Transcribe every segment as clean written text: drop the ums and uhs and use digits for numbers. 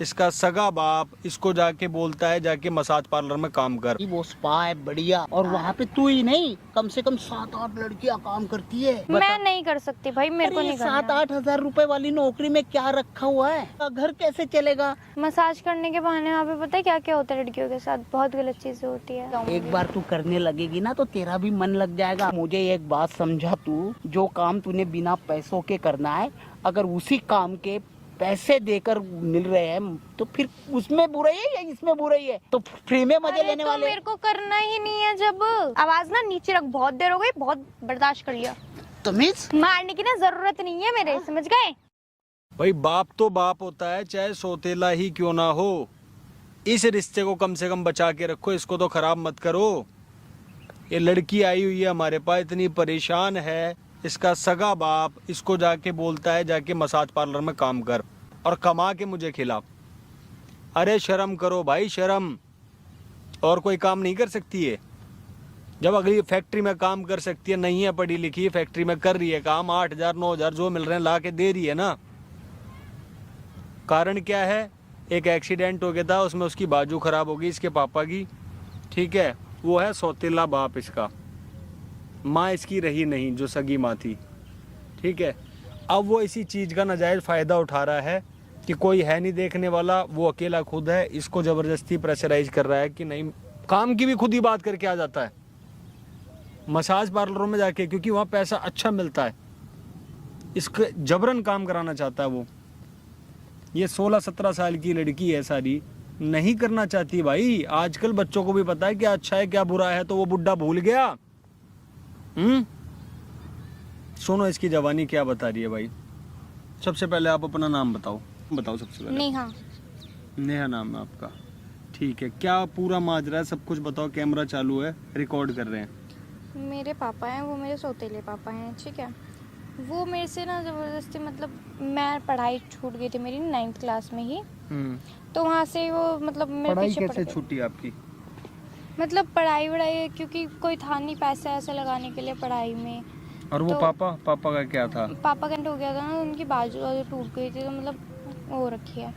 इसका सगा बाप इसको जाके बोलता है जाके मसाज पार्लर में काम कर। वो स्पा है बढ़िया, और वहाँ पे तू ही नहीं कम से कम 7-8 लड़कियाँ काम करती है। मैं नहीं कर सकती भाई, मेरे को नहीं करना। 7-8 हजार रुपए वाली नौकरी में क्या रखा हुआ है? घर कैसे चलेगा? मसाज करने के बहाने वहाँ पे पता है क्या क्या होता है लड़कियों के साथ, बहुत गलत चीजें होती है। एक बार तू करने लगेगी ना तो तेरा भी मन लग जाएगा। मुझे एक बात समझा, तू जो काम तूने बिना पैसों के करना है, अगर उसी काम के पैसे देकर मिल रहे हैं तो फिर उसमें बुराई है या इसमें बुराई है? तो फ्री में मजे लेने वाले। मेरे को करना ही नहीं है। जब आवाज ना नीचे रख, बहुत देर हो गई, बहुत बर्दाश्त कर लिया। तमीज मारने की ना जरूरत नहीं है मेरे, समझ गए? भाई बाप तो बाप होता है, चाहे सौतेला ही क्यों ना हो। इस रिश्ते को कम से कम बचा के रखो, इसको तो खराब मत करो। ये लड़की आई हुई है हमारे पास, इतनी परेशान है, इसका सगा बाप इसको जाके बोलता है जाके मसाज पार्लर में काम कर और कमा के मुझे खिला। अरे शर्म करो भाई, शर्म। और कोई काम नहीं कर सकती है? जब अगली फैक्ट्री में काम कर सकती है, नहीं है पढ़ी लिखी, फैक्ट्री में कर रही है काम, 8,000 9,000 जो मिल रहे हैं ला के दे रही है ना। कारण क्या है? एक एक्सीडेंट हो गया था, उसमें उसकी बाजू खराब हो गई इसके पापा की, ठीक है। वो है सौतेला बाप इसका, माँ इसकी रही नहीं जो सगी माँ थी, ठीक है। अब वो इसी चीज़ का नाजायज़ फ़ायदा उठा रहा है कि कोई है नहीं देखने वाला, वो अकेला खुद है, इसको ज़बरदस्ती प्रेशराइज कर रहा है कि नहीं, काम की भी खुद ही बात करके आ जाता है मसाज पार्लरों में जाके, क्योंकि वहाँ पैसा अच्छा मिलता है। इसको जबरन काम कराना चाहता है वो। ये 16-17 साल की लड़की है सारी, नहीं करना चाहती भाई। आजकल बच्चों को भी पता है क्या अच्छा है क्या बुरा है, तो वो बुढ़ा भूल गया। सुनो इसकी जवानी क्या बता रही है भाई। सबसे पहले आप अपना नाम बताओ सबसे पहले। नेहा। नेहा नाम है आपका, ठीक है। क्या पूरा माजरा है, सब कुछ बताओ। कैमरा चालू है, रिकॉर्ड कर रहे हैं। मेरे पापा हैं, वो मेरे सौतेले पापा हैं, ठीक है। वो मेरे से ना ज़बरदस्ती, मतलब मैं पढ़ाई छूट गई थी मेरी 9th क्लास में ही, तो वहाँ से वो मतलब मेरे पढ़ाई पीछे कैसे छूटी आपकी? मतलब पढ़ाई क्योंकि कोई था नहीं पैसा ऐसे लगाने के लिए पढ़ाई में। और वो तो पापा का क्या था? पापा का हो गया था ना, उनकी बाजू टूट गई थी, तो मतलब वो रखी है,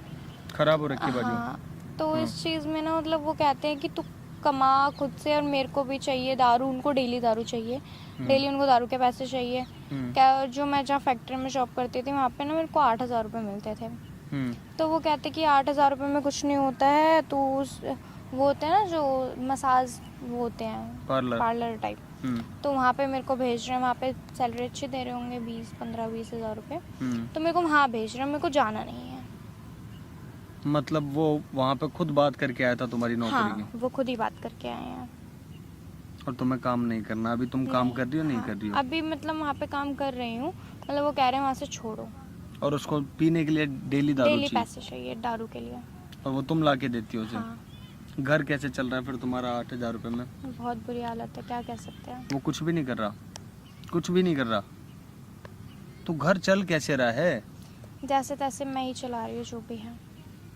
खराब हो रखी बाजू। हाँ, तो इस चीज़ में ना मतलब वो कहते हैं कि तू कमा खुद से, और मेरे को भी चाहिए दारू। उनको डेली दारू चाहिए, डेली उनको दारू के पैसे चाहिए। क्या जो मैं जहाँ फैक्ट्री में जॉब करती थी वहाँ पे ना मेरे को 8,000 रुपये मिलते थे। तो वो कहते कि 8,000 रुपये में कुछ नहीं होता है, तो वो होते हैं ना जो मसाज वो होते हैं पार्लर टाइप, तो वहाँ पे मेरे को भेज रहे हैं। वहाँ पे सैलरी अच्छी दे रहे होंगे, 15-20 हज़ार रुपये, तो मेरे को वहाँ भेज रहे हैं, मेरे को जाना नहीं है। मतलब वो वहाँ पे खुद बात करके आया था तुम्हारी नौकरी हाँ, की? वो खुद ही बात करके आए हैं। और तुम्हें काम नहीं करना? अभी तुम काम कर रही हो? नहीं कर रही हो अभी? मतलब वहाँ पे काम कर रही हूँ, मतलब वो कह रहे हैं वहाँ से छोड़ो। और उसको पीने के लिए डेली दारू डेली चाहिए? पैसे चाहिए दारू के लिए। और वो तुम ला के देती हो उसे? हाँ। घर कैसे चल रहा है फिर तुम्हारा 8,000 रुपये में? बहुत बुरी हालत है, क्या कह सकते हैं। वो कुछ भी नहीं कर रहा? कुछ भी नहीं कर रहा तो घर चल कैसे रहा है? जैसे तैसे मैं ही चला रही हूँ जो भी है।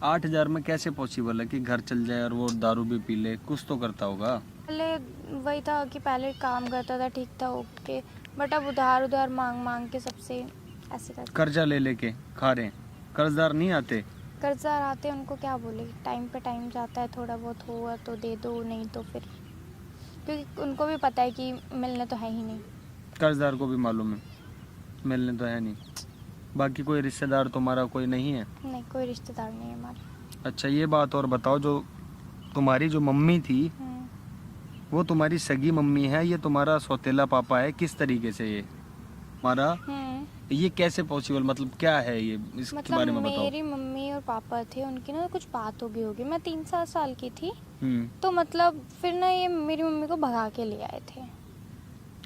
8,000 में कैसे पॉसिबल है कि घर चल जाए और वो दारू भी पी ले? कुछ तो करता होगा। पहले वही था कि पहले काम करता था, ठीक था, ओके, बट अब उधार मांग के सबसे ऐसे करते। कर्जा ले लेके खा रहे हैं। कर्जदार नहीं आते? कर्जदार आते, उनको क्या बोले, टाइम पे टाइम जाता है, थोड़ा बहुत हुआ तो दे दो, नहीं तो फिर, क्योंकि उनको भी पता है कि मिलने तो है ही नहीं। कर्जदार को भी मालूम है मिलने तो है नहीं। बाकी कोई रिश्तेदार तुम्हारा कोई नहीं है? नहीं, कोई रिश्तेदार नहीं है हमारे। अच्छा ये बात और बताओ, जो तुम्हारी जो मम्मी थी वो तुम्हारी सगी मम्मी है, ये तुम्हारा सौतेला पापा है? किस तरीके से ये हमारा, ये कैसे पॉसिबल, मतलब क्या है ये, इसके मतलब बारे में बताओ। मेरी मम्मी और पापा थे, उनकी ना कुछ बात हो गई होगी, मैं 3-4 साल की थी, तो मतलब फिर ना ये मेरी मम्मी को भगा के ले आए थे।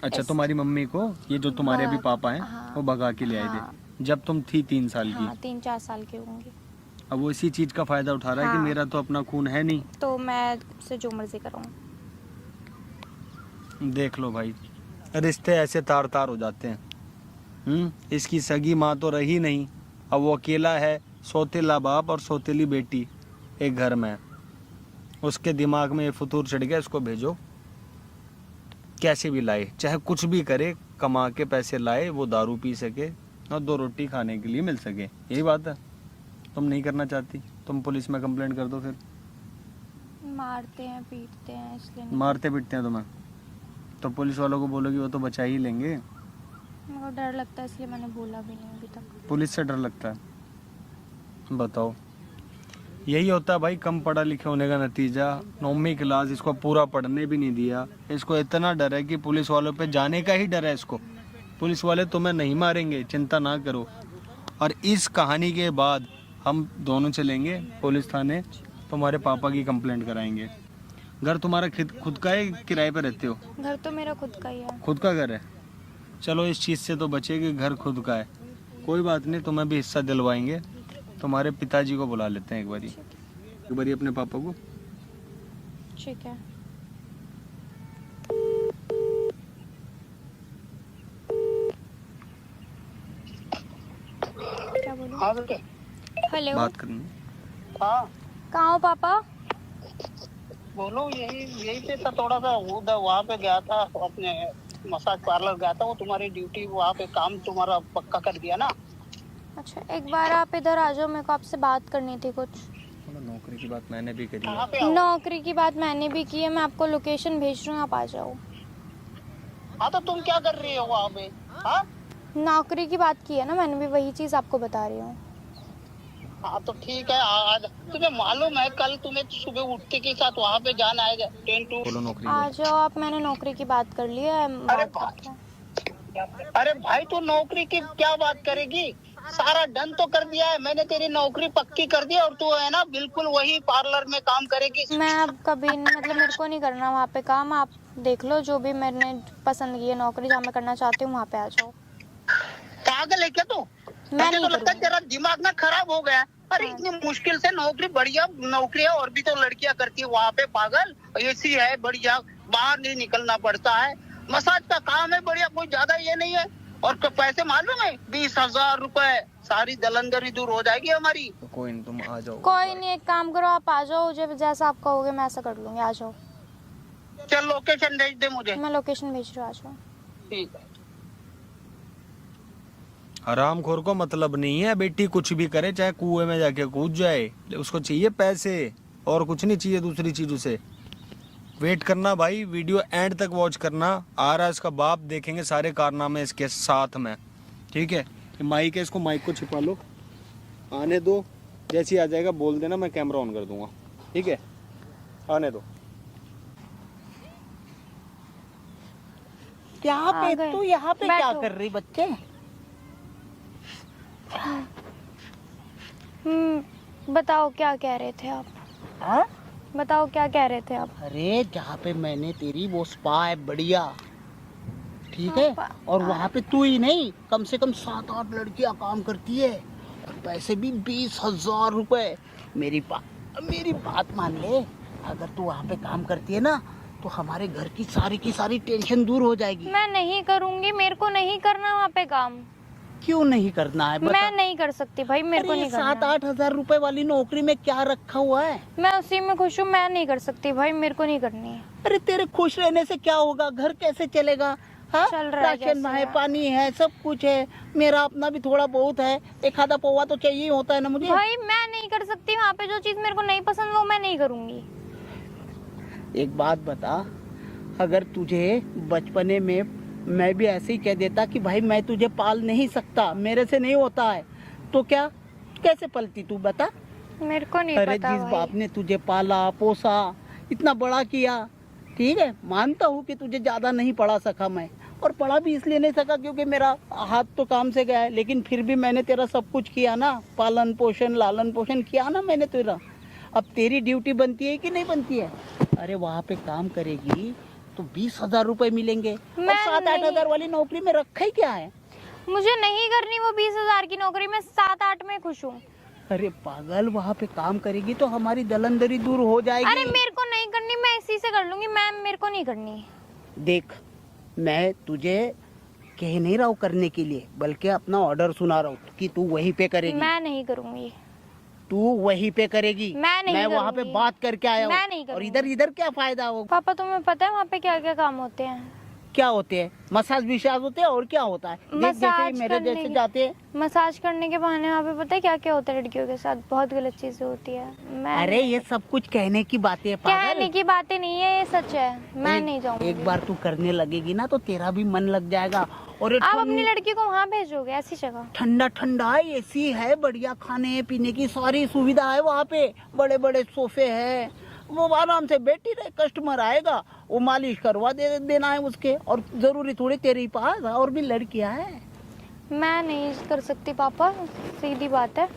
अच्छा तुम्हारी मम्मी को ये जो तुम्हारे अभी पापा हैं हाँ, वो भगा के ले आए थे जब तुम थी 3 साल की? हाँ, 3-4 साल की होंगी। अब वो इसी चीज का फायदा उठा रहा है कि मेरा तो अपना खून है नहीं, तो मैं से जो मर्जी करूँ। देख लो भाई, रिश्ते ऐसे तार तार हो जाते हैं। इसकी सगी माँ तो रही नहीं, अब वो अकेला है, सौतेला बाप और सौतेली बेटी एक घर में है। उसके दिमाग में ये फतूर चढ़ गया, इसको भेजो, कैसे भी लाए, चाहे कुछ भी करे, कमा के पैसे लाए, वो दारू पी सके और 2 रोटी खाने के लिए मिल सके। यही बात है, तुम नहीं करना चाहती? तुम पुलिस में कंप्लेंट कर दो फिर। मारते हैं पीटते हैं इसलिए नहीं। मारते पीटते हैं तुम्हें तो पुलिस वालों को बोलोगी, वो तो बचा ही लेंगे। मेरे को डर लगता है इसलिए मैंने बोला भी नहीं अभी तक। पुलिस से डर लगता है? बताओ, यही होता है भाई कम पढ़ा लिखे होने का नतीजा। 9वीं क्लास, इसको पूरा पढ़ने भी नहीं दिया। इसको इतना डर है कि पुलिस वालों पे जाने का ही डर है इसको। पुलिस वाले तुम्हें नहीं मारेंगे, चिंता ना करो। और इस कहानी के बाद हम दोनों चलेंगे पुलिस थाने, तुम्हारे पापा की कंप्लेंट कराएंगे। घर तुम्हारा खुद का है, किराए पे रहते हो? घर तो मेरा खुद का ही है। खुद का घर है? चलो इस चीज़ से तो बचे कि घर खुद का है। कोई बात नहीं, तुम्हें भी हिस्सा दिलवाएंगे। तुम्हारे पिताजी को बुला लेते हैं एक बारी अपने पापा को। ठीक है। क्या बोलूं? हाँ बेटे। हेलो, बात करनी। हाँ कहाँ हो पापा? बोलो। यही पे था, थोड़ा सा उधर वहाँ पे गया था, अपने मसाज पार्लर गया था। वो तुम्हारी ड्यूटी वहाँ पे काम तुम्हारा पक्का कर दिया ना? अच्छा, एक बार आप इधर आ जाओ, मेरे को आपसे बात करनी थी कुछ। नौकरी की बात मैंने भी करी कहाँ है। पे आओ? नौकरी की बात मैंने भी की है, मैं आपको लोकेशन भेज रही हूँ, आप आ जाओ। हाँ तो तुम क्या कर रही हो वहाँ पे? हाँ नौकरी की बात की है ना मैंने भी, वही चीज़ आपको बता रही हूँ। हाँ तो ठीक है, आज तुम्हें मालूम है कल तुम्हें सुबह उठते के साथ वहाँ पे जाना है 10 to। बोलो नौकरी आ की। जाओ आप, मैंने नौकरी की बात कर ली है। अरे बात करते हैं। अरे भाई तू नौकरी की क्या बात करेगी? सारा डन तो कर दिया है मैंने, तेरी नौकरी पक्की कर दी और तू है ना बिल्कुल वही पार्लर में काम करेगी। मैं अब कभी मतलब मेरे को नहीं करना वहाँ पे काम। आप देख लो जो भी मैंने पसंद की है नौकरी, जहाँ मैं करना चाहती हूँ वहाँ पे आ जाओ। पागल है क्या तू? मैं मुझे नहीं तो लगता है करूँगी। तेरा दिमाग ना खराब हो गया। अरे हाँ। इतनी मुश्किल से नौकरी, बढ़िया नौकरी है और भी तो लड़कियां करती है वहाँ पे। पागल, एसी है बढ़िया, बाहर नहीं निकलना पड़ता है, मसाज का काम है बढ़िया, कोई ज्यादा ये नहीं है। और पैसे मालूम है 20,000 रुपए, सारी दलंदरी दूर हो जाएगी हमारी। तो कोई नहीं, तुम आ जाओ। कोई नहीं, एक काम करो, आप आ जाओ, जब जैसा आप कहोगे मैं ऐसा कर लूँगी। आ जाओ, चल लोकेशन भेज दे मुझे। मैं लोकेशन भेज रही हूँ, आ जाओ। ठीक है। हरामखोर को मतलब नहीं है बेटी, कुछ भी करे, चाहे कुएं में जाके कूद जाए, उसको चाहिए पैसे और कुछ नहीं चाहिए दूसरी चीज उसे। वेट करना भाई, वीडियो एंड तक वॉच करना। आ रहा है इसका बाप, देखेंगे सारे कारनामे इसके साथ में। ठीक है, ये माइक है, इसको माइक को छिपा लो, आने दो। जैसे ही आ जाएगा बोल देना, मैं कैमरा ऑन कर दूंगा। ठीक है, आने दो। यहाँ आ पे गए। तू यहाँ पे क्या बैठो। कर रही बच्चे? बताओ क्या कह रहे थे आप? हाँ? बताओ क्या कह रहे थे आप? अरे जहाँ पे मैंने तेरी वो स्पा है बढ़िया, ठीक है, और वहाँ पे तू ही नहीं कम से कम 7-8 लड़कियाँ काम करती है और पैसे भी 20,000 रुपए। मेरी बात मान ले, अगर तू वहाँ पे काम करती है ना तो हमारे घर की सारी टेंशन दूर हो जाएगी। मैं नहीं करूँगी, मेरे को नहीं करना वहाँ पे काम। क्यों नहीं करना है बता? मैं नहीं कर सकती भाई, मेरे को नहीं करना। 7-8 हजार रुपए वाली नौकरी में क्या रखा हुआ है? मैं उसी में खुश हूँ, मैं नहीं कर सकती भाई, मेरे को नहीं करनी है। अरे तेरे खुश रहने से क्या होगा? घर कैसे चलेगा? हाँ, चल रहा है राशन जैसे है, है। पानी है, सब कुछ है। मेरा अपना भी थोड़ा बहुत है, एक आधा पौवा तो चाहिए होता है ना मुझे। भाई मैं नहीं कर सकती वहाँ पे, जो चीज मेरे को नहीं पसंद वो मैं नहीं करूँगी। एक बात बता, अगर तुझे बचपने में मैं भी ऐसे ही कह देता कि भाई मैं तुझे पाल नहीं सकता, मेरे से नहीं होता है, तो क्या कैसे पलती तू बता? मेरे को नहीं अरे पता जिस भाई। बाप ने तुझे पाला पोसा, इतना बड़ा किया, ठीक है, मानता हूँ कि तुझे ज्यादा नहीं पढ़ा सका मैं, और पढ़ा भी इसलिए नहीं सका क्योंकि मेरा हाथ तो काम से गया है, लेकिन फिर भी मैंने तेरा सब कुछ किया ना, पालन पोषण लालन पोषण किया ना मैंने तेरा। अब तेरी ड्यूटी बनती है कि नहीं बनती है? अरे वहाँ पे काम करेगी तो 20,000 रुपए मिलेंगे, और मैं 7-8 नहीं- हजार वाली नौकरी में रखा ही क्या है? मुझे नहीं करनी वो 20,000 की नौकरी, मैं 7-8 में खुश हूँ। अरे पागल, वहाँ पे काम करेगी तो हमारी दलंदरी दूर हो जाएगी। अरे मेरे को नहीं करनी, मैं इसी से कर लूंगी, मैं मेरे को नहीं करनी। देख, मैं तुझे कह नहीं रहा हूँ करने के लिए, बल्कि अपना ऑर्डर सुना रहा हूँ कि तू वहीं पे करेगी। मैं नहीं करूंगी। तू वहीं पे करेगी। मैं नहीं वहाँ पे करूंगी। बात करके आया मैं हूँ, नहीं और करूंगी। इधर इधर क्या फायदा हो? पापा तुम्हें पता है वहाँ पे क्या क्या काम होते हैं? क्या होते हैं? मसाज विशाज होते हैं और क्या होता है? देख जैसे मसाज मेरे करने जैसे के- जाते हैं। मसाज करने के बहाने वहाँ पे पता है क्या क्या होता है लड़कियों के साथ, बहुत गलत चीजें होती है। मैं अरे ये सब कुछ कहने की बातें हैं कहने पागल। की बातें नहीं है, ये सच है। मैं नहीं एक जाऊंगी। बार तू करने लगेगी ना तो तेरा भी मन लग जाएगा। और ये आप अपनी लड़की को वहाँ भेजोगे ऐसी जगह? ठंडा ठंडा एसी है, बढ़िया खाने पीने की सारी सुविधा है वहाँ पे, बड़े बड़े सोफे हैं, वो आराम से बैठी रहे, कस्टमर आएगा वो मालिश करवा देना है उसके, और जरूरी थोड़ी तेरे पास और भी लड़कियां हैं। मैं नहीं कर सकती पापा, सीधी बात है।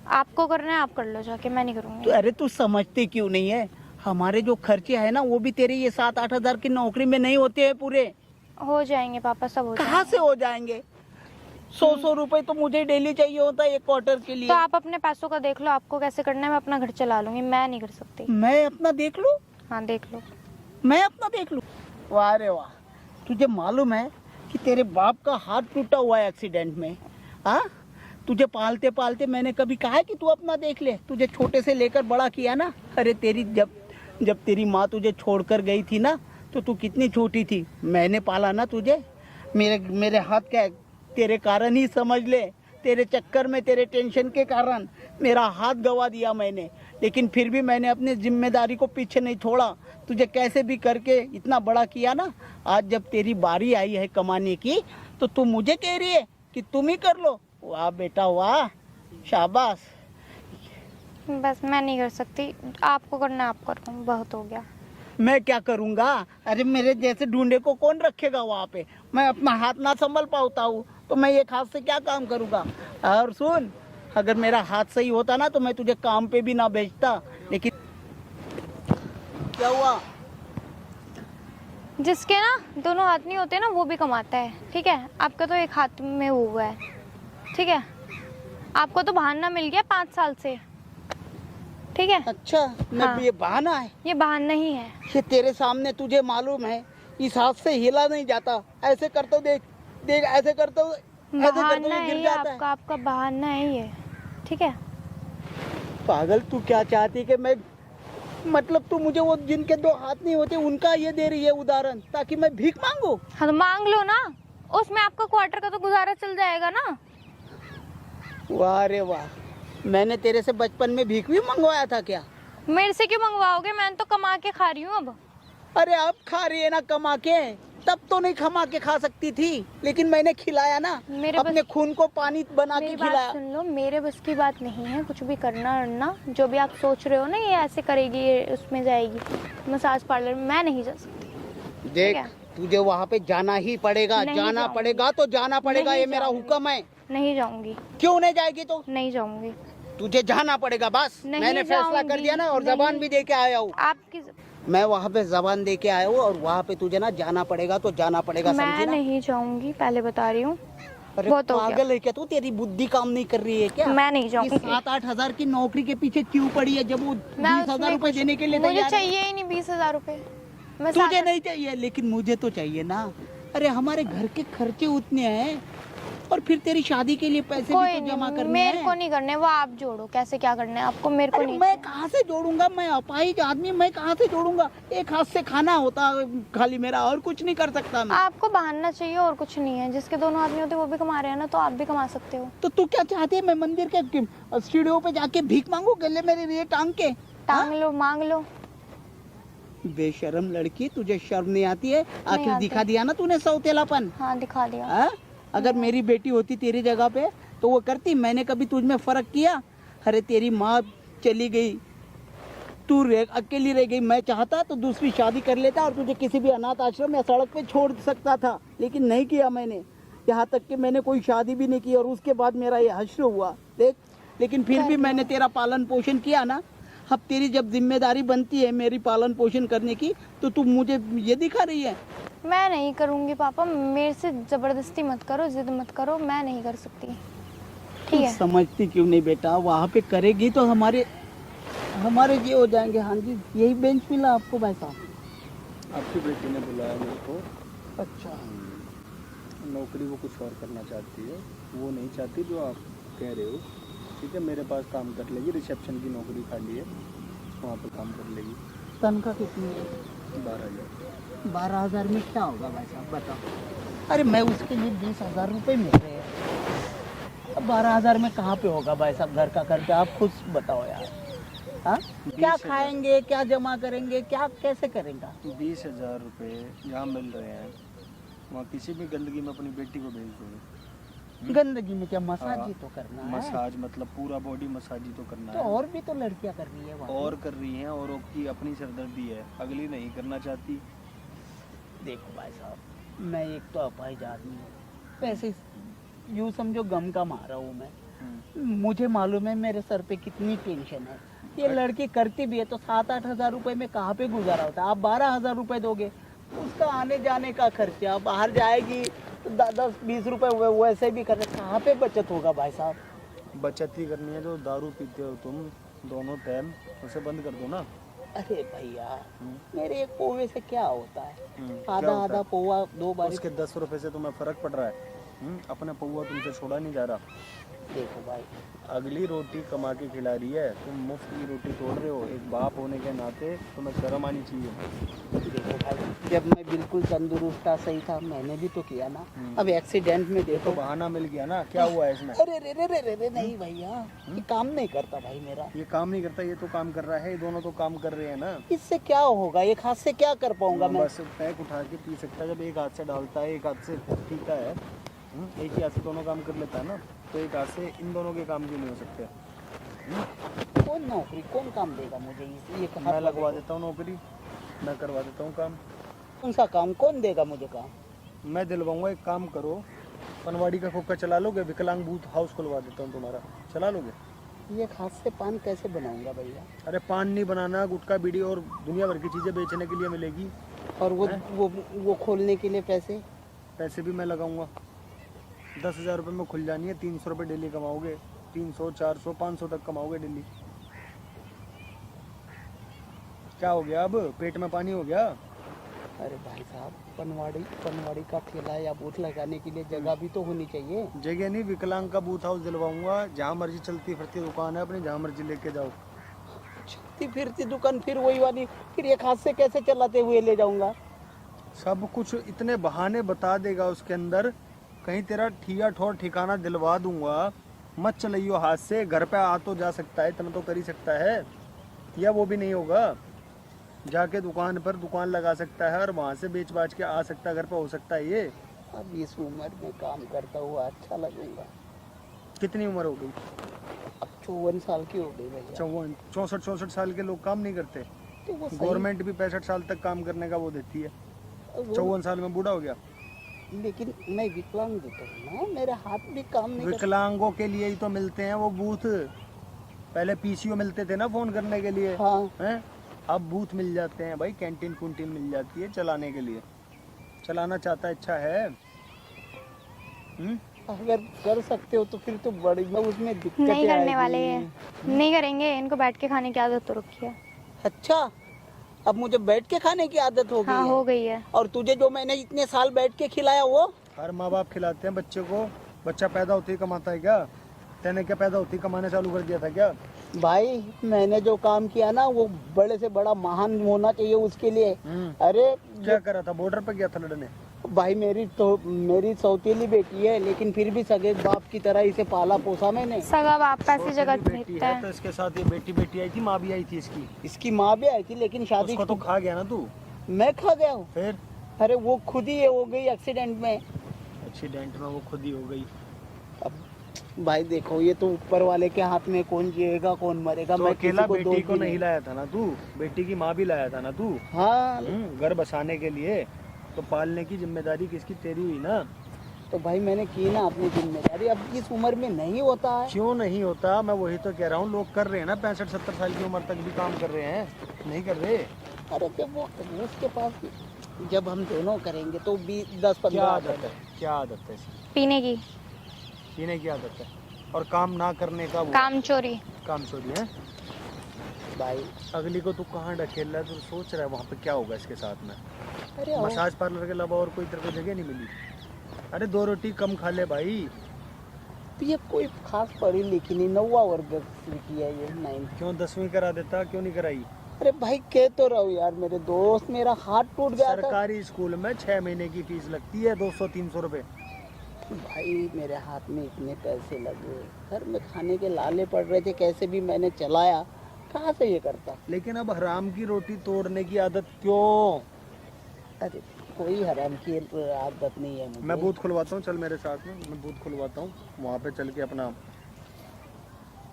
आपको करना है आप कर लो जाके, मैं नहीं तो करूंगी। अरे तू समझती क्यों नहीं है? हमारे जो खर्चे है ना वो भी तेरे ये 7-8 हजार की नौकरी में नहीं होते हैं पूरे। हो जाएंगे पापा, सब हो कहाँ जाएंगे। से हो जाएंगे? 100 रुपए तो मुझे डेली चाहिए होता है एक क्वार्टर के लिए। तो आप अपने पैसों का देख लो, आपको कैसे करना है, मैं अपना घर चला लूंगी, मैं नहीं कर सकती। मैं अपना देख लूं? हाँ देख लो। मैं अपना देख लूं? वाह रे वाह, तुझे मालूम है कि तेरे बाप का हाथ टूटा हुआ है एक्सीडेंट में? हाँ, तुझे पालते पालते मैंने कभी कहा है कि तू अपना देख ले? तुझे छोटे से लेकर बड़ा किया ना। अरे तेरी जब तेरी माँ तुझे छोड़कर गई थी ना तो तू कितनी छोटी थी। मैंने पाला ना तुझे, मेरे हाथ का तेरे कारण ही समझ ले, तेरे चक्कर में, तेरे टेंशन के कारण मेरा हाथ गवा दिया मैंने, लेकिन फिर भी मैंने अपनी जिम्मेदारी को पीछे नहीं छोड़ा। तुझे कैसे भी करके इतना बड़ा किया ना। आज जब तेरी बारी आई है कमाने की तो तू मुझे कह रही है कि तुम ही कर लो। वाह बेटा वाह, शाबाश। बस मैं नहीं कर सकती, आपको करना है आप करो, बहुत हो गया। मैं क्या करूँगा? अरे मेरे जैसे ढूंढे को कौन रखेगा वहाँ पे? मैं अपना हाथ ना संभल पाता हूँ तो मैं एक हाथ से क्या काम करूँगा? और सुन, अगर मेरा हाथ सही होता ना तो मैं तुझे काम पे भी ना भेजता, लेकिन क्या हुआ? जिसके ना दोनों हाथ नहीं होते ना वो भी कमाता है, ठीक है? आपका तो एक हाथ में हुआ है, ठीक है? आपको तो बहाना मिल गया 5 साल से, ठीक है? अच्छा, मैं हाँ। ये बहाना है? ये बहाना ही है। ये तेरे सामने तुझे मालूम है इस हाथ से हिला नहीं जाता। ऐसे करता देख देख, ऐसे करता बहाना है गिर ये जाता है। आपका बहाना है ये, ठीक है? पागल, तू क्या चाहती कि मैं, मतलब तू मुझे वो जिनके 2 हाथ नहीं होते उनका ये दे रही है उदाहरण ताकि मैं भीख मांगू? हाँ तो मांग लो ना, उसमें आपका क्वार्टर का तो गुजारा चल जाएगा ना। वाह रे वाह, मैंने तेरे से बचपन में भीख भी मंगवाया था क्या? मेरे से क्यों मंगवाओगे? मैं तो कमा के खा रही हूँ अब। अरे अब खा रही है ना कमा के, तब तो नहीं कमा के खा सकती थी, लेकिन मैंने खिलाया ना, मेरे अपने बस- खून को पानी बना के मेरी बात खिलाया। सुन लो, मेरे बस की बात नहीं है कुछ भी करना वरना। जो भी आप सोच रहे हो ना ये ऐसे करेगी, ये उसमें जाएगी मसाज पार्लर में, मैं नहीं जा सकती। देख, है? तुझे वहाँ पे जाना ही पड़ेगा, नहीं जाना जाऊंगी। पड़ेगा तो जाना पड़ेगा, नहीं ये मेरा जाऊंगी। हुक्म है। नहीं जाऊंगी, क्यों नहीं जाएगी? तो नहीं जाऊंगी। तुझे जाना पड़ेगा बस। नहीं मैंने फैसला कर जाऊंगी, दिया ना, और नहीं। जबान भी दे के आया हूँ। आपकी मैं वहाँ पे जबान दे के आया हूँ और वहाँ पे तुझे ना जाना पड़ेगा तो जाना पड़ेगा, समझी मैं ना? नहीं जाऊंगी, पहले बता रही हूँ। अरे बहुत हो गया। पागल है क्या तू? तेरी बुद्धि काम नहीं कर रही है क्या? मैं नहीं जाऊंगी। 7-8 हजार की नौकरी के पीछे क्यों पड़ी है जब वो मैं 20,000 उसमें रुपए देने के लिए मुझे तैयार है? चाहिए ही नहीं 20,000 रुपए। मैं तुझे 7 नहीं चाहिए, लेकिन मुझे तो चाहिए ना। अरे हमारे घर के खर्चे उतने हैं और फिर तेरी शादी के लिए पैसे कोई भी तो जमा नहीं, करने मेरे को हैं। नहीं करने, वो आप जोड़ो कैसे क्या करना है आपको, मेरे को अरे नहीं। मैं कहाँ से जोड़ूंगा? मैं अपाहिज आदमी, मैं कहाँ से जोड़ूंगा? एक हाथ से खाना होता खाली मेरा, और कुछ नहीं कर सकता मैं। आपको बहाना चाहिए और कुछ नहीं है। जिसके दोनों आदमी होते वो भी कमा रहे हैं ना, तो आप भी कमा सकते हो। तो तू क्या चाहती है? मैं मंदिर के सीढ़ियों पे जाके भीख मांगू गले मेरे लिए टांग के? टांग लो, मांग लो। बेशरम लड़की, तुझे शर्म नहीं आती है? आखिर आती। दिखा दिया ना तूने सौतेलापन। हाँ दिखा दिया। हाँ? अगर मेरी बेटी होती तेरी जगह पे तो वो करती? मैंने कभी तुझ में फर्क किया? अरे तेरी माँ चली गई, तू अकेली रह गई, मैं चाहता तो दूसरी शादी कर लेता और तुझे किसी भी अनाथ आश्रम या सड़क पे छोड़ सकता था, लेकिन नहीं किया मैंने। यहाँ तक कि मैंने कोई शादी भी नहीं की और उसके बाद मेरा ये हश्र हुआ देख। लेकिन फिर भी मैंने तेरा पालन पोषण किया ना। अब तेरी जब जिम्मेदारी बनती है मेरी पालन पोषण करने की तो तू मुझे ये दिखा रही है? मैं नहीं करूंगी पापा, मेरे से जबरदस्ती मत करो, जिद मत करो, मैं नहीं कर सकती, ठीक है? समझती क्यों नहीं बेटा? वहाँ पे करेगी तो हमारे ये हो जाएंगे। हाँ जी, यही बेंच मिला आपको भाई साहब? आपकी बेटी ने बुलाया मेरे को। अच्छा, नौकरी वो कुछ और करना चाहती है, वो नहीं चाहती जो आप कह रहे हो। ठीक है, मेरे पास काम कर लेगी, रिसेप्शन की नौकरी खाली है, वहाँ पे काम कर लेगी। तनख्वाह कितनी है? 12,000। 12,000 में क्या होगा भाई साहब बताओ। अरे मैं उसके लिए 20,000 रुपये मिल रहे हैं, अब 12,000 में कहाँ पे होगा भाई साहब घर का खर्चा? आप खुद बताओ यार। हाँ क्या 20,000 खाएंगे, क्या जमा करेंगे, क्या कैसे करेंगे? 20,000 रुपये यहाँ मिल रहे हैं, वहाँ किसी भी गंदगी में अपनी बेटी को भेज दोगे? गंदगी में क्या मसाज हाँ, ही तो करना है। मसाज मतलब पूरा बॉडी मसाज ही तो करना तो है। और भी तो लड़कियां कर रही है वहाँ पे। और कर रही हैं, औरों की अपनी सरदर्दी है, अगली नहीं करना चाहती। देखो भाई साहब, मैं एक तो अपाहिज आदमी हूँ, पैसे यूँ समझो गम का मारा हूँ मैं। मुझे मालूम है मेरे सर पे कितनी टेंशन है। ये लड़की करती भी है तो 7-8 हज़ार रुपये में कहाँ पे गुजारा होता है? आप 12,000 रुपये दोगे, उसका आने जाने का खर्चा, बाहर जाएगी तो 10-20 रुपये वैसे भी कर, कहाँ पे बचत होगा भाई साहब? बचत ही करनी है। जो दारू पीते हो तुम दोनों टाइम, उसे बंद कर दो ना। अरे भैया, मेरे एक पोवे से क्या होता है? क्या आधा होता आधा है? पोवा 2 बार। उसके 10 रुपए से तुम्हें फर्क पड़ रहा है? अपना पौवा तुमसे छोड़ा नहीं जा रहा। देखो भाई, अगली रोटी कमा के खिला रही है, तुम मुफ्त की रोटी तोड़ रहे हो। एक बाप होने के नाते तुम्हें शर्म आनी चाहिए। देखो भाई, जब मैं बिल्कुल तंदुरुस्त था, सही था, मैंने भी तो किया ना। अब एक्सीडेंट में तो देखो। बहाना मिल गया ना, क्या हुआ है इसमें? अरे रे रे रे रे रे नहीं भैया, ये काम नहीं करता भाई मेरा। ये काम नहीं करता, ये तो काम कर रहा है, ये दोनों तो काम कर रहे हैं ना। इससे क्या होगा? एक हाथ से क्या कर पाऊंगा मैं? बस पैक उठा के पी सकता है, जब एक हाथ से डालता है, एक हाथ से पीता है। एक ही हाथ से दोनों काम कर लेता है ना, तो एक हाथ से इन दोनों के काम क्यों नहीं हो सकते? कौन नौकरी, कौन काम देगा मुझे? ये हाथ मैं लगवा वाले देता हूँ नौकरी, मैं करवा देता हूँ काम। को। कौन सा काम, कौन देगा मुझे काम? मैं दिलवाऊंगा। एक काम करो, पनवाड़ी का खोखा चला लोगे? विकलांग बूथ हाउस खुलवा देता हूँ तुम्हारा, चला लोगे? ये हाथ से पान कैसे बनाऊंगा भैया? अरे पान नहीं बनाना, गुटखा बीड़ी और दुनिया भर की चीज़ें बेचने के लिए मिलेगी। और वो खोलने के लिए पैसे? पैसे भी मैं लगाऊंगा। 10,000 रुपये में खुल जानी है, 300 रुपये डेली कमाओगे। 300, 400, 500 तक कमाओगे डेली। क्या हो गया, अब पेट में पानी हो गया? अरे भाई साहब, पनवाड़ी का ठेला या बूथ लगाने के लिए जगह भी तो होनी चाहिए। जगह नहीं, विकलांग का बूथ हाउस दिलवाऊंगा। जहाँ मर्जी चलती फिरती दुकान है अपनी, जहाँ मर्जी लेके जाओ। चलती फिरती दुकान फिर वही वाली, फिर एक हाथ से कैसे चलाते हुए ले जाऊंगा? सब कुछ इतने बहाने बता देगा उसके अंदर, कहीं तेरा ठिया ठोर ठिकाना दिलवा दूंगा। मत चलाइयो हाथ से, घर पे आ तो जा सकता है, इतना तो कर ही सकता है, या वो भी नहीं होगा? जाके दुकान पर दुकान लगा सकता है और वहाँ से बेच बाच के आ सकता है, घर पे हो सकता है ये। अब इस उम्र में काम करता हुआ अच्छा लगेगा। कितनी उम्र हो गई? अब 54 साल की हो गई भैया। 64 साल के लोग काम नहीं करते? तो वो सही- गवर्नमेंट भी 65 साल तक काम करने का वो देती है। वो- 54 साल में बूढ़ा हो गया? लेकिन मैं विकलांग तो हूं ना, मेरे हाथ भी काम नहीं कर। विकलांगों के लिए ही तो मिलते हैं वो बूथ। पहले पीसीओ मिलते थे ना फोन करने के लिए, हाँ, हैं? अब बूथ मिल जाते हैं भाई, कैंटीन कुंटीन मिल जाती है चलाने के लिए। चलाना चाहता है, अच्छा है। अगर कर सकते हो तो फिर तो बड़ी उसमें दिक्कत नहीं करने वाले हैं, नहीं करेंगे। इनको बैठ के खाने की आदत तो रखी है। अच्छा, अब मुझे बैठ के खाने की आदत हो गई हाँ, है। हो गई है। और तुझे जो मैंने इतने साल बैठ के खिलाया वो? हर माँ बाप खिलाते हैं बच्चे को। बच्चा पैदा होते ही कमाता है क्या? तेने क्या पैदा होते ही कमाना चालू कर दिया था क्या? भाई मैंने जो काम किया ना वो बड़े से बड़ा महान होना चाहिए उसके लिए। अरे क्या करा था? बॉर्डर पे गया था लड़ने? भाई मेरी सौतेली बेटी है, लेकिन फिर भी सगे बाप की तरह इसे पाला पोसा मैंने। सगा बाप पैसे जगह बेटी भेजता है तो है। इसके साथ ये बेटी आई थी, माँ भी आई थी इसकी। इसकी माँ भी आई थी, लेकिन शादी उसको तो खा गया ना तू? मैं खा गया हूँ। फिर अरे वो खुद ही हो गई एक्सीडेंट में। एक्सीडेंट में वो खुद ही हो गई। अब भाई देखो, ये तो ऊपर वाले के हाथ में, कौन जिएगा कौन मरेगा। तो मैं अकेला किसी को बेटी दोष को भी नहीं लाया था ना तू? बेटी की माँ भी लाया था ना तू? हाँ, घर बसाने के लिए। तो पालने की जिम्मेदारी किसकी? तेरी हुई ना। तो भाई मैंने की ना अपनी जिम्मेदारी। अब इस उम्र में नहीं होता है। क्यों नहीं होता? मैं वही तो कह रहा हूँ, लोग कर रहे हैं ना, 65-70 साल की उम्र तक भी काम कर रहे हैं, नहीं कर रहे? अरे जब वो उसके पास, जब हम दोनों करेंगे तो 10-15 क्या आदत है? क्या आदत है इसकी? पीने की, पीने की आदत है और काम ना करने का वो काम चोरी। काम चोरी है। भाई अगली को तू कहाँ ढकेल रहा है? तू सोच रहा है वहाँ पे क्या होगा इसके साथ में? अरे आओ। मसाज पार्लर के अलावा और कोई तेरे को जगह नहीं मिली? अरे 2 रोटी कम खा ले भाई। तो ये कोई खास पढ़ी लिखी नहीं, 9वां वर्ग की है ये, 9। क्यों 10वीं करा देता? क्यों नहीं कराई? अरे भाई कह तो रहो यार मेरे दोस्त, मेरा हाथ टूट गया था। सरकारी स्कूल में 6 महीने की फीस लगती है 200-300 रुपए। भाई मेरे हाथ में इतने पैसे लगे, घर में खाने के लाले पड़ रहे थे, कैसे भी मैंने चलाया, कहाँ से ये करता। लेकिन अब हराम की रोटी तोड़ने की आदत क्यों? अरे कोई हराम की आदत नहीं है मुझे। मैं बूथ खुलवाता हूँ, चल मेरे साथ में, मैं बूथ खुलवाता हूँ, वहाँ पे चल के अपना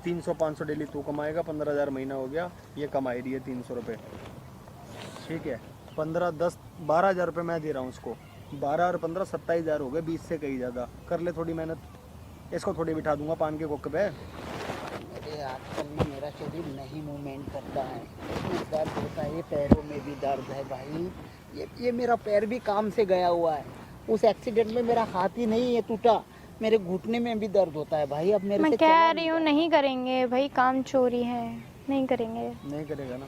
300-500 डेली तू कमाएगा, 15,000 महीना हो गया, ये कमाई रही है 300 रुपये, ठीक है। 12,000 रुपये मैं दे रहा हूँ उसको, 12 और 15 27,000 हो गए, 20 से कहीं ज़्यादा। कर ले थोड़ी मेहनत, इसको थोड़ी बिठा दूंगा पान के कोक पे। मेरे आजकल में मेरा शरीर नहीं मूवमेंट करता है, दर्द होता है, पैरों में भी दर्द है भाई। ये मेरा पैर भी काम से गया हुआ है, उस एक्सीडेंट में मेरा हाथ ही नहीं है टूटा, मेरे घुटने में भी दर्द होता है भाई। अब मेरे मैं से कह रही हूँ नहीं करेंगे भाई, काम चोरी है, नहीं करेंगे। नहीं करेगा ना,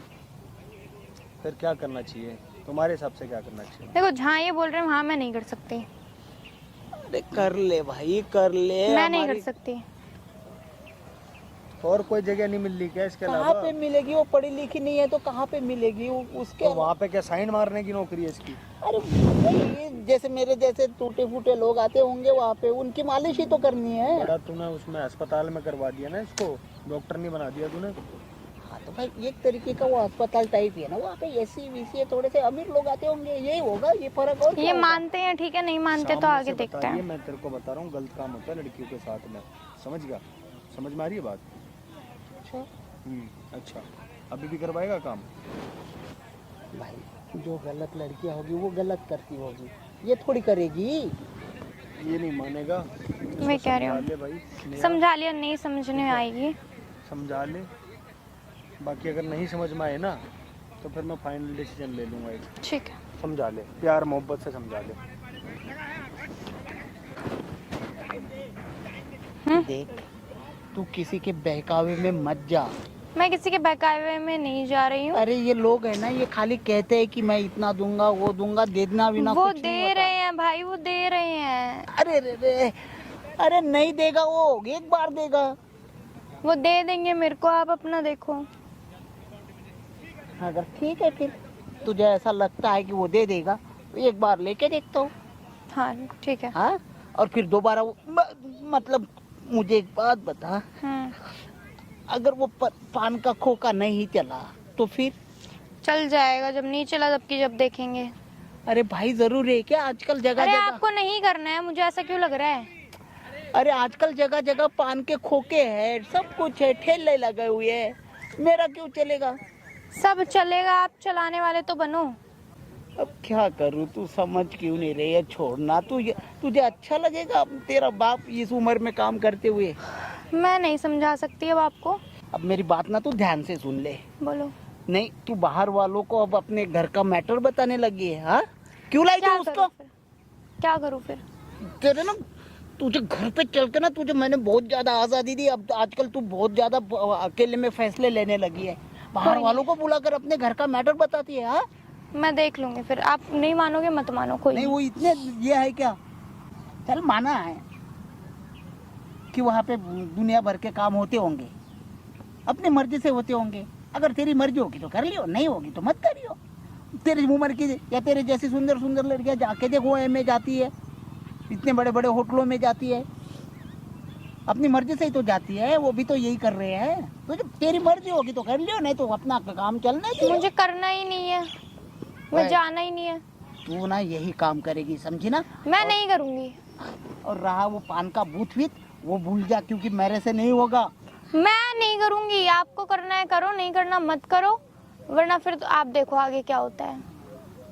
फिर क्या करना चाहिए तुम्हारे हिसाब से? क्या करना चाहिए? देखो जहाँ ये बोल रहे हैं वहाँ मैं नहीं कर सकती। अरे कर ले भाई कर ले। मैं नहीं कर सकती। और कोई जगह नहीं मिल रही क्या इसके कहाँ अलावा? पे मिलेगी? वो पढ़ी लिखी नहीं है तो कहाँ पे मिलेगी उसके? तो वहाँ पे क्या साइन मारने की नौकरी है इसकी? अरे भाई जैसे मेरे जैसे टूटे फूटे लोग आते होंगे वहाँ पे, उनकी मालिश ही तो करनी है। बड़ा तूने उसमें अस्पताल में करवा दिया ना इसको, डॉक्टर नहीं बना दिया तूने। हाँ तो भाई एक तरीके का वो अस्पताल टाइप ही है ना, वहाँ पे एसी वीसी है, थोड़े से अमीर लोग आते होंगे, यही होगा ये फर्क। और ये मानते हैं ठीक है, नहीं मानते तो सामने आगे से देखते बताइए, हैं। मैं तेरे को बता रहा हूँ गलत काम होता है लड़कियों के साथ में, समझ गया? समझ में आ रही है बात? अच्छा अच्छा, अभी भी करवाएगा काम? भाई जो गलत लड़कियाँ होगी वो गलत करती होगी, ये थोड़ी करेगी। ये नहीं मानेगा। मैं कह रही समझा हूँ ले भाई, समझा लिया, नहीं समझने में आएगी। समझा ले, बाकी अगर नहीं समझ में आए ना तो फिर मैं फाइनल डिसीजन ले लूँगा एक। ठीक है। समझा ले, प्यार मोहब्बत से समझा ले। देख तू किसी के बहकावे में मत जा। मैं किसी के बहकावे में नहीं जा रही हूँ। अरे ये लोग है ना, ये खाली कहते हैं कि मैं इतना दूंगा वो दूंगा, देना बिना वो कुछ नहीं दे होता। रहे हैं भाई, वो दे रहे हैं। अरे रे रे, अरे नहीं देगा वो, एक बार देगा। वो दे देंगे मेरे को, आप अपना देखो। अगर ठीक है फिर तुझे ऐसा लगता है कि वो दे देगा तो एक बार लेके देखता हूँ। हाँ ठीक है। हाँ और फिर दोबारा मतलब मुझे एक बात बता, अगर वो पान का खोखा नहीं चला तो फिर? चल जाएगा, जब नहीं चला तब की जब देखेंगे। अरे भाई जरूर है क्या आजकल जगह अरे जगह? आपको नहीं करना है, मुझे ऐसा क्यों लग रहा है? अरे आजकल जगह जगह पान के खोखे हैं, सब कुछ है, ठेले लगे हुए हैं, मेरा क्यों चलेगा? सब चलेगा, आप चलाने वाले तो बनो। अब क्या करूँ, तू समझ क्यों नहीं रही है? छोड़ना तुझे अच्छा लगेगा तेरा बाप इस उम्र में काम करते हुए? मैं नहीं समझा सकती अब आपको। अब मेरी बात ना तू ध्यान से सुन ले। बोलो। नहीं तू बाहर वालों को अब अपने घर का मैटर बताने लगी है। हाँ क्यों लाई तू उसको? क्या करूँ फिर? तेरे ना तुझे घर पे चल के ना, तुझे मैंने बहुत ज्यादा आजादी दी, अब आजकल तू बहुत ज्यादा अकेले में फैसले लेने लगी है, बाहर वालों को बुलाकर अपने घर का मैटर बताती है। हाँ मैं देख लूंगी, फिर आप नहीं मानोगे मत मानो, कोई नहीं वो इतने ये है क्या? चल माना है कि वहाँ पे दुनिया भर के काम होते होंगे, अपनी मर्जी से होते होंगे। अगर तेरी मर्जी होगी तो कर लियो, नहीं होगी तो मत करियो। तेरी उम्र की या तेरे जैसी सुंदर सुंदर लड़कियाँ जाके देखो में जाती है, इतने बड़े बड़े होटलों में जाती है, अपनी मर्जी से ही तो जाती है, वो भी तो यही कर रहे हैं। तो जब तेरी मर्जी होगी तो कर लियो, नहीं तो अपना काम चलने दो। मुझे करना ही नहीं है, मुझे जाना ही नहीं है। तू ना यही काम करेगी, समझी ना? मैं नहीं करूंगी। और रहा वो पान का बूथ वीत, वो भूल जा, क्योंकि मेरे से नहीं होगा। मैं नहीं करूंगी, आपको करना है करो, नहीं करना मत करो, वरना फिर तो आप देखो आगे क्या होता है।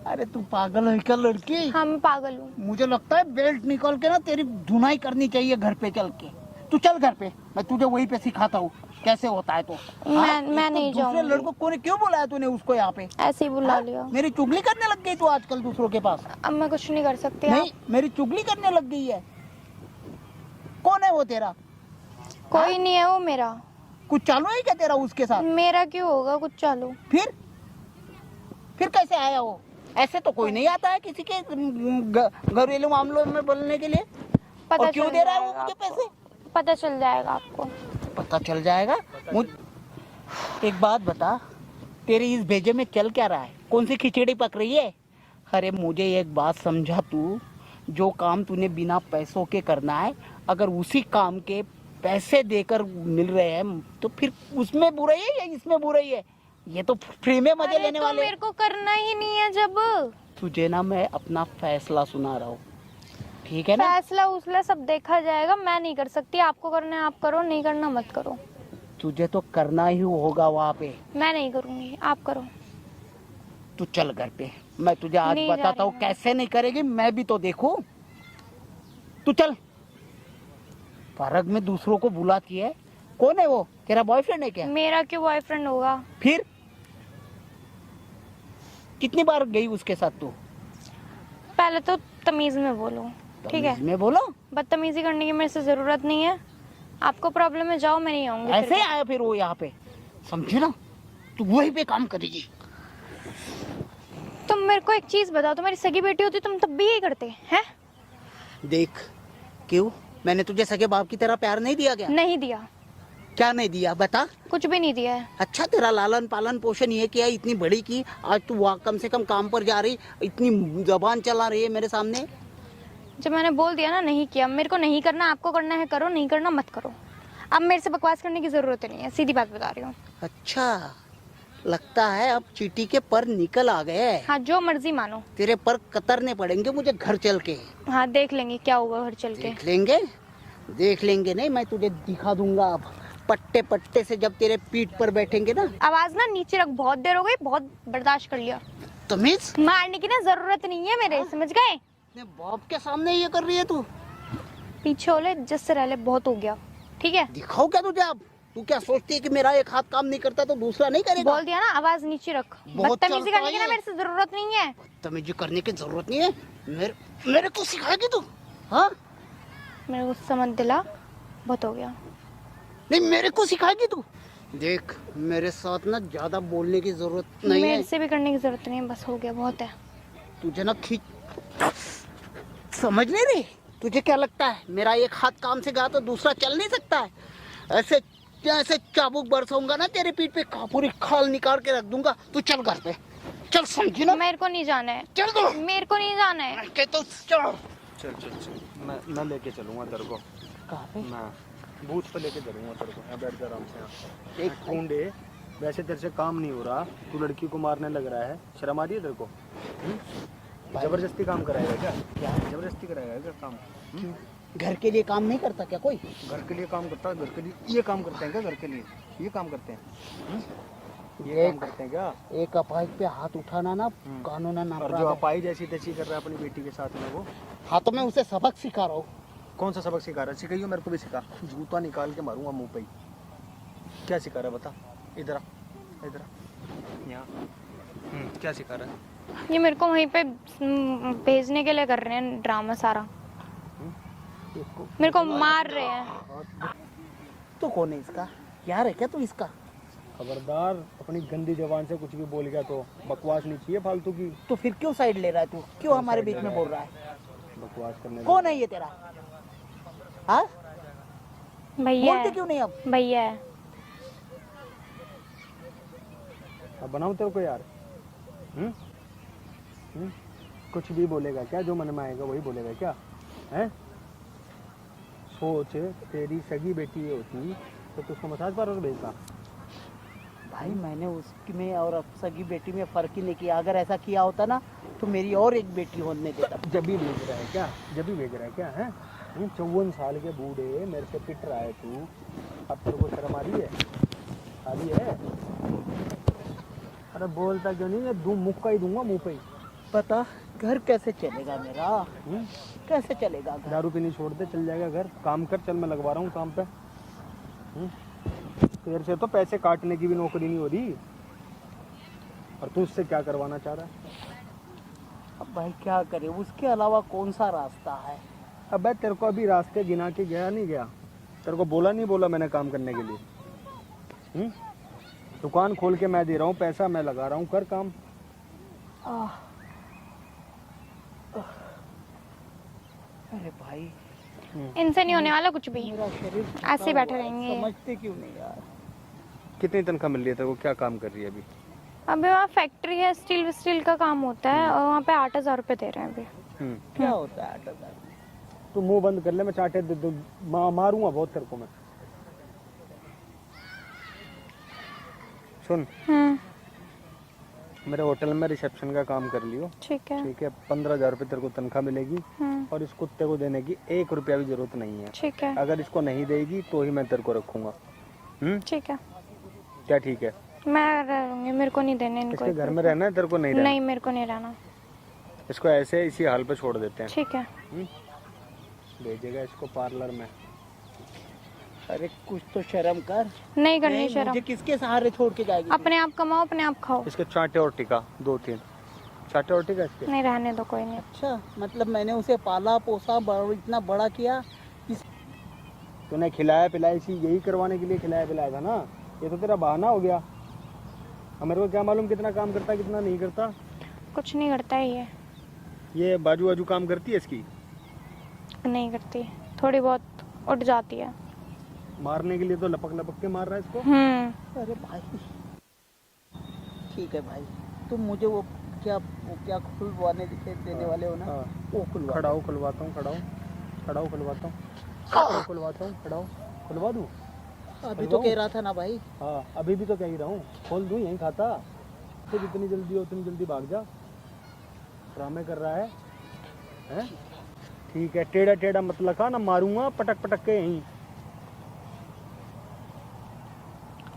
अरे तू पागल है क्या लड़की? हाँ मैं पागल हूँ। मुझे लगता है बेल्ट निकाल के ना तेरी धुनाई करनी चाहिए घर पे चल के। तू चल घर पे, मैं तुझे वहीं पे सिखाता हूँ कैसे होता है। तो मैं नहीं जाऊंगी। दूसरे लड़कों को ने क्यों बुलाया तूने उसको यहाँ पे? ऐसे ही बुला लिया। मेरी चुगली करने लग गई तू आजकल दूसरों के पास। अब मैं कुछ नहीं कर सकती। नहीं मेरी चुगली करने लग गई है। कौन है वो तेरा? कोई नहीं है वो मेरा। कुछ चालू है क्या तेरा उसके साथ? मेरा क्यों होगा कुछ चालू? फिर कैसे आया वो? ऐसे तो कोई नहीं आता है किसी के घरेलू मामलों में बोलने के लिए। और क्यों दे रहा है वो मुझे पैसे? पता चल जाएगा आपको। पता चल जाएगा। एक बात बता, तेरे इस भेजे में चल क्या रहा है? कौन सी खिचड़ी पक रही है? अरे मुझे एक बात समझा तू, जो काम तूने बिना पैसों के करना है, अगर उसी काम के पैसे देकर मिल रहे हैं तो फिर उसमें बुराई है या इसमें बुराई है? ये तो फ्री में मजे लेने तो वाले हैं। मेरे को करना ही नहीं है जब। तुझे ना मैं अपना फैसला सुना रहा हूँ, ठीक है ना? फैसला उसला सब देखा जाएगा, मैं नहीं कर सकती। आपको करना है आप करो, नहीं करना मत करो। तुझे तो करना ही होगा वहाँ पे। मैं नहीं करूंगी, आप करो। तू चल घर पे, मैं तुझे आज नहीं जा बताता रही हूँ मैं। कैसे नहीं करेगी, मैं भी तो देखूं। तू चल। पार्क में दूसरों को बुलाती है, कौन है वो? तेरा बॉयफ्रेंड है क्या? मेरा क्यों बॉयफ्रेंड होगा? फिर कितनी बार गई उसके साथ तू? पहले तो तमीज में बोलो, ठीक है? तमीज में बोलो। बदतमीजी करने की मेरे से जरूरत नहीं है। आपको प्रॉब्लम है, जाओ, मैं नहीं आऊंगी फिर ऐसे भी। आया फिर वो यहाँ पे, समझी ना? तू वहीं पे काम करेगी। तुम मेरे को एक चीज बताओ, तुम्हारी सगी बेटी होती तुम तब भी यही करते हैं? देख, क्यों मैंने तुझे सगे बाप की तरह प्यार नहीं दिया क्या? नहीं दिया। क्या नहीं दिया बता? कुछ भी नहीं दिया है। अच्छा, तेरा लालन पालन पोषण ये किया, इतनी बड़ी की, आज तू वहाँ कम से कम काम पर जा रही, इतनी जबान चला रही है मेरे सामने। जब मैंने बोल दिया ना नहीं किया, मेरे को नहीं करना, आपको करना है करो, नहीं करना मत करो। अब मेरे से बकवास करने की जरूरत नहीं है, सीधी बात बता रही हूँ। अच्छा, लगता है अब चींटी के पर निकल आ गए। हाँ, जो मर्जी मानो। तेरे पर कतरने पड़ेंगे मुझे घर चल के। हाँ, देख लेंगे क्या हुआ घर चल के। देख लेंगे नहीं, मैं तुझे दिखा दूंगा अब। पट्टे पट्टे से जब तेरे पीठ पर बैठेंगे ना। आवाज ना नीचे रख, बहुत देर हो गई, बहुत बर्दाश्त कर लिया। तमीज मारने की ना जरूरत नहीं है मेरे, समझ गए? अपने बाप के सामने ये कर रही है तू? पीछे हो ले, जिससे रह ले, बहुत हो गया, ठीक है? दिखाओ क्या तुझे अब? तू क्या सोचती है कि मेरा एक हाथ काम नहीं करता तो दूसरा नहीं करेगा? बोल दिया ना, आवाज नीचे रख। बहुत बदतमीजी चलता करने की ना है। मेरे से जरूरत नहीं है। तमीजी करने की जरूरत नहीं है। मेरे को सिखाएगी तू? हाँ, मेरे गुस्सा मत दिला, बहुत हो गया। नहीं मेरे को सिखाएगी तू? देख, मेरे साथ ना ज्यादा बोलने की जरूरत नहीं मेरे है। से भी करने की जरूरत नहीं है, बस हो गया, बहुत है। तुझे ना खींच, समझ नहीं रही? तुझे क्या लगता है मेरा एक हाथ काम से गया तो दूसरा चल नहीं सकता है? ऐसे ऐसे चाबुक बरसाऊंगा ना तेरे पीठ पे, पूरी खाल निकाल के रख दूंगा। तू चल घर पे, चल, समझी ना? मेरे को नहीं जाना है। चल दो। मेरे को नहीं जाना है। तो चल। चल चल चल, मैं लेके चलूंगा तेरे को। कहाँ पे? मैं बूथ पे लेके चलूंगा तेरे को। यहाँ बैठ जा आराम से। यहाँ एक एक ढूंढे, वैसे तेरे से काम नहीं हो रहा, तू लड़की को मारने लग रहा है, शर्म आ रही है तेरे को? जबरदस्ती काम कराएगा क्या? क्या जबरदस्ती कराएगा क्या काम? घर के लिए काम नहीं करता क्या कोई? घर के लिए काम करता है? घर के लिए ये काम करते हैं क्या? घर के लिए ये काम करते हैं? ये काम करते हैं क्या? एक अपाहिज पे हाथ उठाना ना कानूनन और जो अपराध है। अपाई जैसी तैसी कर रहा है अपनी बेटी के साथ में, वो हाँ, तो मैं उसे सबक सिखा रहा हूँ। कौन सा सबक सिखा रहा है? सिखाइयो, मेरे को भी सिखा। जूता निकाल के मारूंगा मुंह पे ही। क्या सिखा रहा है बता? इधर आ, इधर आ, यहाँ। क्या सिखा रहा है? ये मेरे को वहीं पे भेजने के लिए कर रहे हैं ड्रामा सारा। मेरे को मार रहे हैं। तो कौन है इसका यार? है क्या तू इसका? खबरदार, अपनी गंदी जबान से कुछ भी बोल गया तो बकवास नहीं चाहिए फालतू की। तो फिर क्यों साइड ले रहा है तू? क्यों हमारे बीच में बोल रहा है? बकवास करने कौन है ये तेरा? हाँ, भैया बोलते है। क्यों नहीं अब? भैया है। अब बनाऊं तेरे को यार? कुछ भी बोलेगा क्या? जो मन में आएगा वही बोलेगा क्या? हैं? सोच, तेरी सगी बेटी ये होती तो तू उसको मसाज पार्लर भेजता। भाई मैंने उसकी में और अब सगी बेटी में फर्क ही नहीं किया। अगर ऐसा किया होता ना तो मेरी और एक बेटी होने देता। जब भी भेज रहा है क्या? जब भी भेज रहा है क्या? है 54 साल के बूढ़े मेरे से पिट रहा है तू। अब तेरे को शर्म आ रही है? आ रही है? अरे बोलता क्यों नहीं? मैं दू मुक्का ही दूंगा मुंह पे ही। पता घर कैसे चलेगा मेरा? कैसे चलेगा घर? दारू पीनी छोड़ दे, चल जाएगा घर। काम कर, चल मैं लगवा रहा हूँ काम पे। तेरे से तो पैसे काटने की भी नौकरी नहीं हो रही, और तू उससे क्या करवाना चाह रहा है? अब भाई क्या करे, उसके अलावा कौन सा रास्ता है? अबे तेरे को अभी रास्ते गिना के गया नहीं गया? तेरे को बोला नहीं बोला मैंने काम करने के लिए? दुकान खोल के मैं दे रहा हूँ पैसा, मैं लगा रहा हूँ, कर काम। अरे भाई, इनसे नहीं होने वाला कुछ भी। मेरा शरीर ऐसे ही बैठे रहेंगे। समझते क्यों नहीं यार? कितनी तनख्वाह मिल रही है तेरे को? क्या काम कर रही है अभी? अभी वहाँ फैक्ट्री है, स्टील का काम होता है और वहाँ पे 8,000 रुपये दे रहे हैं अभी। क्या होता है 8,000? तू मुंह बंद कर ले, मैं चाटे दे दूं, मारूंगा बहुत तेरे को मैं। सुन, मेरे होटल में रिसेप्शन का काम कर लियो, ठीक है। ठीक है? 15,000 रुपये तेरे को तनख्वाह मिलेगी और इस कुत्ते को देने की 1 रुपया भी जरूरत नहीं है। ठीक है। अगर इसको नहीं देगी तो ही मैं तेरे को रखूंगा। ठीक है, क्या ठीक है? मैं रहूंगी, मेरे को नहीं देने इनको। इसके घर में रहना है, तेरे को नहीं रहना? नहीं, मेरे को नहीं रहना। इसको ऐसे इसी हाल पे छोड़ देते हैं। ठीक है। भेजेगा इसको पार्लर में। अरे कुछ तो शर्म कर। नहीं करनी नहीं, शर्म। मुझे किसके सहारे छोड़ के जाएगी? अपने आप कमाओ, अपने आप खाओ। इसके चाटे और टिका 2-3 चाटे और टिका इसके। नहीं, रहने दो, कोई नहीं। अच्छा, मतलब मैंने उसे पाला पोसा इतना बड़ा किया। तूने खिलाया पिलाया इसी यही करवाने के लिए खिलाया पिलाया था ना? ये तो तेरा बहाना हो गया। अब मेरे को क्या मालूम कितना काम करता है कितना नहीं करता। कुछ नहीं करता है ये बाजू बाजू काम करती है इसकी? नहीं करती, थोड़ी बहुत उठ जाती है। मारने के लिए तो लपक लपक के मार रहा है इसको। अरे भाई ठीक है भाई, तुम मुझे वो क्या खुलवाने देने वाले हो ना? हाँ। वो खुलवा। खड़ा हो, खुलवाता हूँ, खड़ा हो खुलवाता हूँ, खुलवाता हूँ, खड़ा हो, खुलवा दूँ? अभी तो कह रहा था ना भाई। हाँ, अभी भी तो कह ही रहा हूँ, खोल दूँ यहीं खाता। तो जितनी जल्दी हो उतनी जल्दी भाग जा। ड्रामे कर रहा है, हैं? ठीक है, टेढ़ा टेढ़ा मत लगा ना, मारूंगा पटक पटक के यहीं।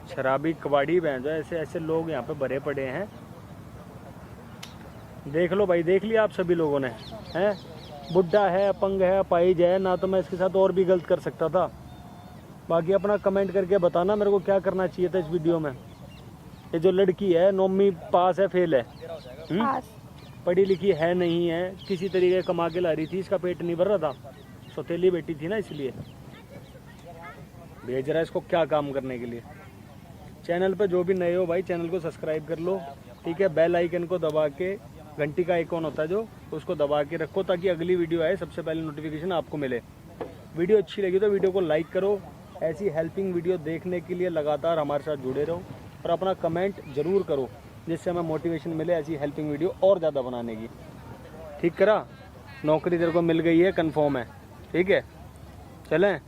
शराबी कबाड़ी बहन जो ऐसे ऐसे लोग यहाँ पे भरे पड़े हैं। देख लो भाई, देख लिया आप सभी लोगों ने, हैं? बुढ़ा है, अपंग है, अपाहिज है ना, तो मैं इसके साथ और भी गलत कर सकता था। बाकी अपना कमेंट करके बताना मेरे को क्या करना चाहिए था इस वीडियो में। ये जो लड़की है 9वीं पास है, फेल है, पास। पढ़ी लिखी है नहीं है, किसी तरीके कमा के ला रही थी, इसका पेट नहीं भर रहा था, सौतेली बेटी थी ना, इसलिए भेज रहा है इसको क्या काम करने के लिए। चैनल पे जो भी नए हो भाई, चैनल को सब्सक्राइब कर लो, ठीक है? बेल आइकन को दबा के, घंटी का आइकॉन होता है जो, उसको दबा के रखो ताकि अगली वीडियो आए सबसे पहले नोटिफिकेशन आपको मिले। वीडियो अच्छी लगी तो वीडियो को लाइक करो। ऐसी हेल्पिंग वीडियो देखने के लिए लगातार हमारे साथ जुड़े रहो और अपना कमेंट जरूर करो, जिससे हमें मोटिवेशन मिले ऐसी हेल्पिंग वीडियो और ज़्यादा बनाने की। ठीक करा? नौकरी तेरे को मिल गई है, कंफर्म है, ठीक है? चलें।